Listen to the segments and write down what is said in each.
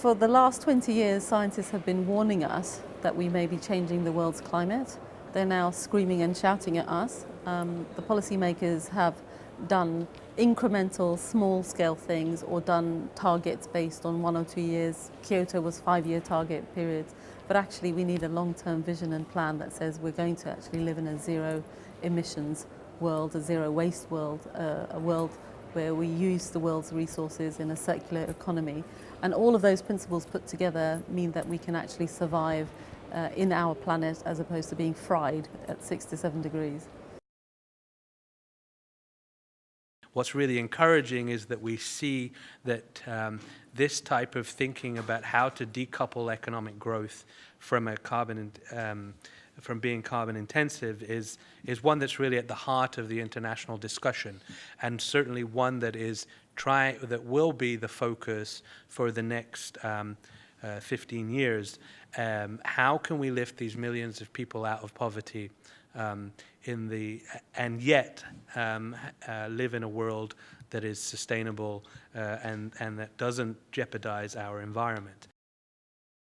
For the last 20 years, scientists have been warning us that we may be changing the world's climate. They're now screaming and shouting at us. The policymakers have done incremental, small-scale things or done targets based on 1 or 2 years. Kyoto was 5-year target periods. But actually, we need a long-term vision and plan that says we're going to actually live in a zero-emissions world, a zero-waste world, a world where we use the world's resources in a circular economy. And all of those principles put together mean that we can actually survive in our planet as opposed to being fried at 6 to 7 degrees. What's really encouraging is that we see that this type of thinking about how to decouple economic growth from from being carbon intensive is one that's really at the heart of the international discussion, and certainly one that will be the focus for the next 15 years. How can we lift these millions of people out of poverty and yet live in a world that is sustainable and that doesn't jeopardize our environment?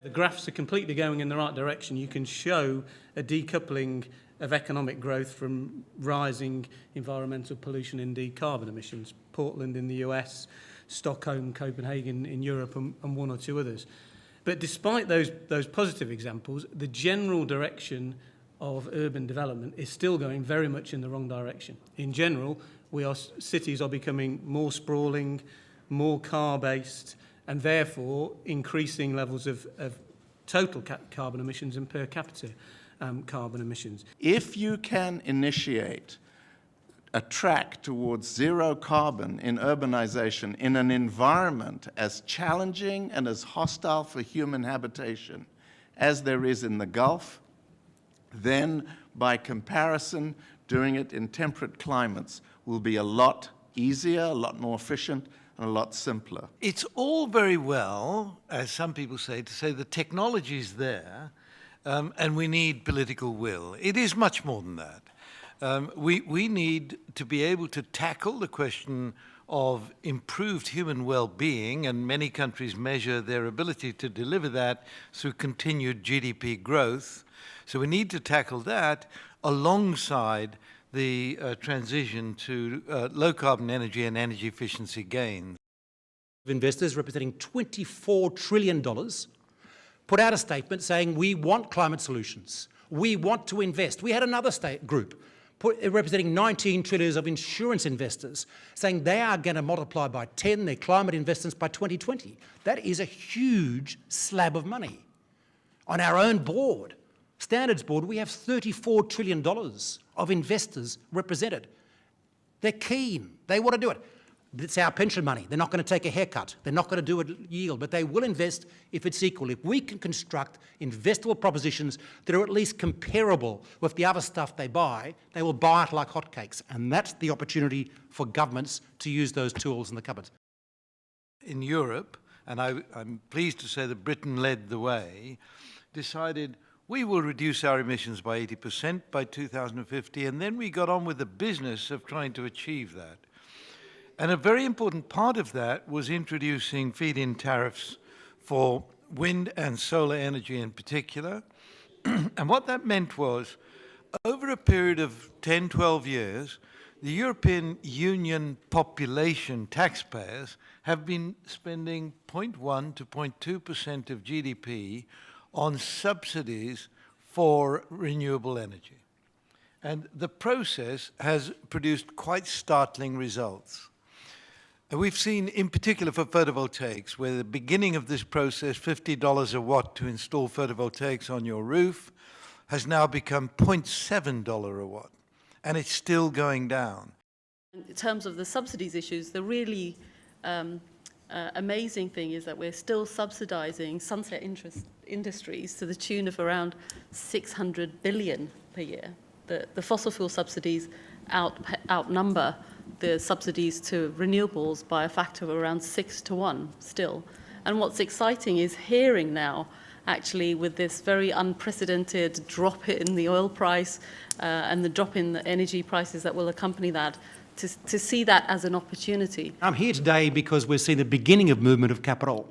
The graphs are completely going in the right direction. You can show a decoupling of economic growth from rising environmental pollution, indeed carbon emissions. Portland in the US, Stockholm, Copenhagen in Europe, and 1 or 2 others. But despite those positive examples, the general direction of urban development is still going very much in the wrong direction. In general, cities are becoming more sprawling, more car-based, and therefore increasing levels of total carbon emissions and per capita carbon emissions. If you can initiate a track towards zero carbon in urbanization in an environment as challenging and as hostile for human habitation as there is in the Gulf, then by comparison, doing it in temperate climates will be a lot easier, a lot more efficient, and a lot simpler. It's all very well, as some people say, to say the technology's there and we need political will. It is much more than that. We need to be able to tackle the question of improved human well-being, and many countries measure their ability to deliver that through continued GDP growth. So we need to tackle that alongside the transition to low-carbon energy and energy efficiency gains. Investors representing $24 trillion put out a statement saying we want climate solutions. We want to invest. We had another group representing 19 trillion of insurance investors saying they are going to multiply by 10 their climate investments by 2020. That is a huge slab of money. On our own board, Standards Board, we have $34 trillion of investors represented. They're keen. They want to do it. It's our pension money. They're not going to take a haircut. They're not going to do a yield, but they will invest if it's equal. If we can construct investable propositions that are at least comparable with the other stuff they buy, they will buy it like hotcakes. And that's the opportunity for governments to use those tools in the cupboard. In Europe, and I'm pleased to say that Britain led the way, decided we will reduce our emissions by 80% by 2050, and then we got on with the business of trying to achieve that. And a very important part of that was introducing feed-in tariffs for wind and solar energy in particular. And what that meant was, over a period of 10, 12 years, the European Union population taxpayers have been spending 0.1 to 0.2% of GDP on subsidies for renewable energy. And the process has produced quite startling results. And we've seen, in particular for photovoltaics, where the beginning of this process, $50 a watt to install photovoltaics on your roof, has now become $0.7 a watt. And it's still going down. In terms of the subsidies issues, the really amazing thing is that we're still subsidizing sunset industries to the tune of around 600 billion per year. The fossil fuel subsidies outnumber the subsidies to renewables by a factor of around 6 to 1 still. And what's exciting is hearing now, actually, with this very unprecedented drop in the oil price and the drop in the energy prices that will accompany that, to see that as an opportunity. I'm here today because we're seeing the beginning of movement of capital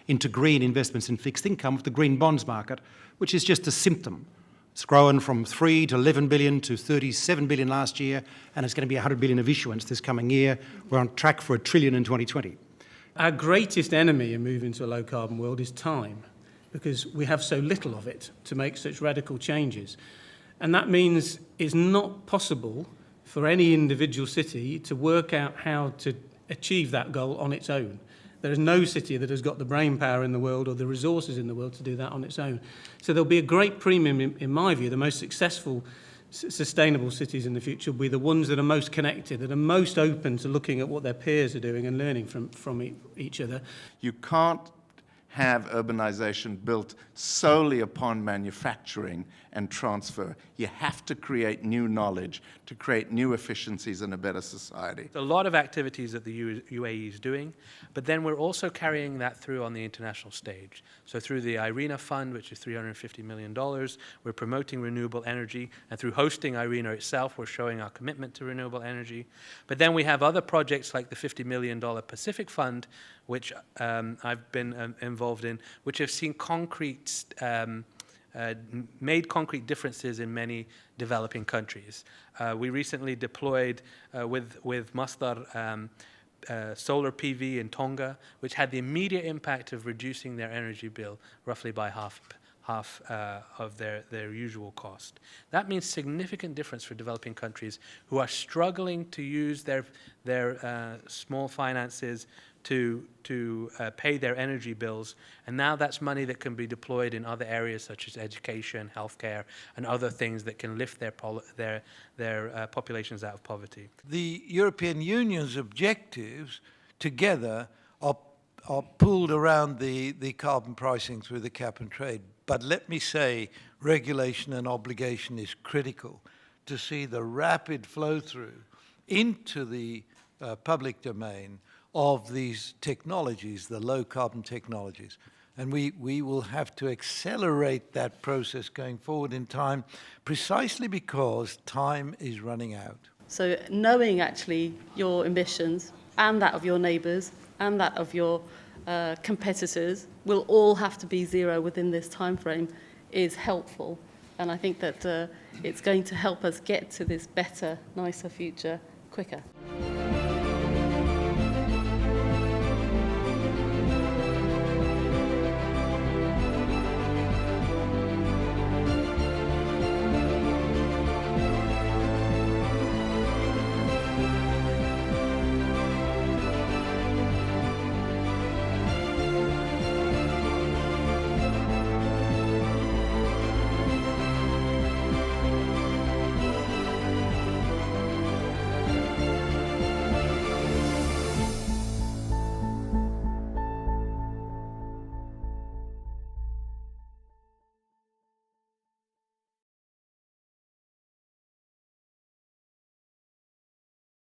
into green investments in fixed income with the green bonds market, which is just a symptom. It's grown from 3 to 11 billion to 37 billion last year, and it's going to be 100 billion of issuance this coming year. We're on track for $1 trillion in 2020. Our greatest enemy in moving to a low-carbon world is time, because we have so little of it to make such radical changes. And that means it's not possible for any individual city to work out how to achieve that goal on its own. There is no city that has got the brain power in the world or the resources in the world to do that on its own. So there'll be a great premium, in my view. The most successful, sustainable cities in the future will be the ones that are most connected, that are most open to looking at what their peers are doing and learning from each other. You can't have urbanization built solely upon manufacturing and transfer. You have to create new knowledge to create new efficiencies and a better society. A lot of activities that the UAE is doing, but then we're also carrying that through on the international stage. So through the IRENA fund, which is $350 million, we're promoting renewable energy, and through hosting IRENA itself, we're showing our commitment to renewable energy. But then we have other projects like the $50 million Pacific Fund, which I've been involved in, which have seen made concrete differences in many developing countries. We recently deployed with Masdar solar PV in Tonga, which had the immediate impact of reducing their energy bill roughly by half of their usual cost. That means significant difference for developing countries who are struggling to use their small finances to pay their energy bills, and now that's money that can be deployed in other areas such as education, healthcare, and other things that can lift their populations out of poverty. The European Union's objectives together are pooled around the carbon pricing through the cap and trade. But let me say, regulation and obligation is critical to see the rapid flow through into the public domain of these technologies, the low carbon technologies. And we will have to accelerate that process going forward in time, precisely because time is running out. So knowing actually your ambitions and that of your neighbours and that of your competitors will all have to be zero within this time frame is helpful. And I think that it's going to help us get to this better, nicer future quicker.